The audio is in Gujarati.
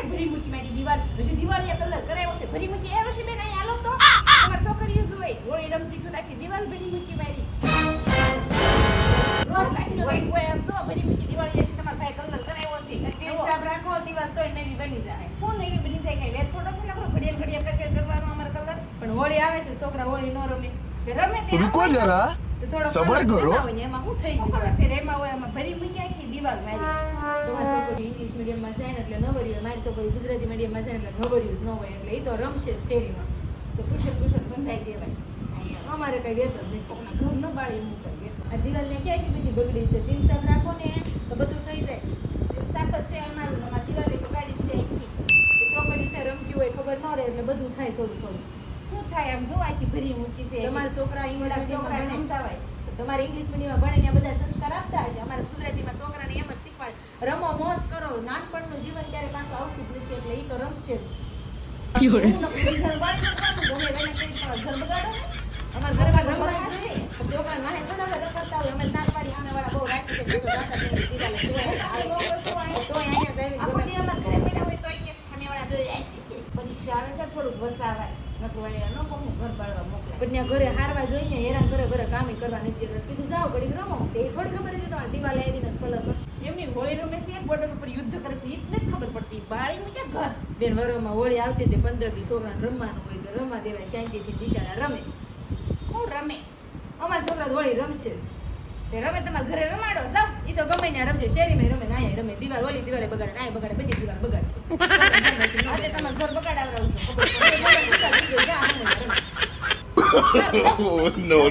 ને ભરી મૂકી મારી દિવાળીએ કલર કરાવ્યો છે ભરી મૂકી એ ઋષિબેન અહીં હાલો તો તમાર છોકરીઓ જોઈ હોળી રમતી છું આખી દિવાલ ભરી મૂકી મારી રોજ લાઈનો હોય એમ જો ભરી મૂકી દિવાળીએ છે તમાર ભાઈ કલર કરાવ્યો છે તે હિસાબ રાખો દિવાલ તોય નવી બની જાય કોણ નવી બની જાય કઈ વેર થોડો છે ને આપણો ઘડિયાળ કરવાનો અમાર કલર પણ હોળી આવે છે છોકરા હોળી નો રમે તે રમે તે रुको जरा सबर करो એમાં હું થઈ ગયું તે રેમાં હોય એમાં ભરી મૂકી આખી દિવાલ મારી તમારી છોકરી ઇંગ્લિશ મીડિયમમાં જાય ને એટલે નવરી હોય મારી છોકરી ગુજરાતી મીડિયમમાં જાય એટલે નવરી ન હોય એટલે એ તો રમશે શેરીમાં તો પુષણ બંધાઈ દેવાય અમારે કઈ વેત જ નથી ઘર ન બાળી મૂકાય આ દિવાલને ક્યાં એટલી બધી બગડી છે તીન સાફ રાખો ને તો બધું થઈ જાય સાફ જ છે અમારું અમારી દિવાલે તો ગાડી છે આખી છોકરી છે રમતી હોય ખબર ન રહે એટલે બધું થાય થોડું થોડું શું થાય આમ જો આખી ભરી મૂકી છે તમારા છોકરા ઇંગ્લિશ મીડિયમમાં ભણે તમારે ઇંગ્લિશ મીડિયમમાં ભણે ને બધા સંસ્કાર આપતા હશે અમારે ગુજરાતીમાં છોકરાને એમ જ શીખવાડ રમો મોજ કરો નાનપણનું જીવન ક્યારે પાછું આવતું જ નથી એટલે એ તો રમશે અમારા ઘરમાં રમવા જોઈએ છોકરા નાને થોડા રખડતા હોય અમે નાનવાડી સામે વાળા બહુ રાશી છે તો અહીંયા પરીક્ષા આવે છે થોડુંક વસાવાય ઘરે હારવા જોઈએ હેરાન ઘરે કામે કરવા નથી કીધું જાઓ ઘડી રમો એ થોડી ખબર હતી તમારે દિવાલ આવીને કલર કરશે એમની હોળી રમે છે બોર્ડર ઉપર યુદ્ધ કરે છે એ જ ખબર પડતી બાળીનું ક્યાં ઘર બેન વરોમાં હોળી આવતી તે 15 દી છોકરાને રમવાનું હોય તો રમવા દેવાય શાંતિથી બિચારા રમે કોણ રમે અમારા છોકરા હોળી રમશે તે રમે તમારા ઘરે રમાડો જાઓ એ તો ગમે ત્યાં રમશે શેરીમાં રમે ને અહીંયા રમે દિવાલ ઓલી દિવાલે બગાડે ના બગાડે બધી દિવાલ બગાડશે આજે તમારે ઘર બગાડાવડાવું no.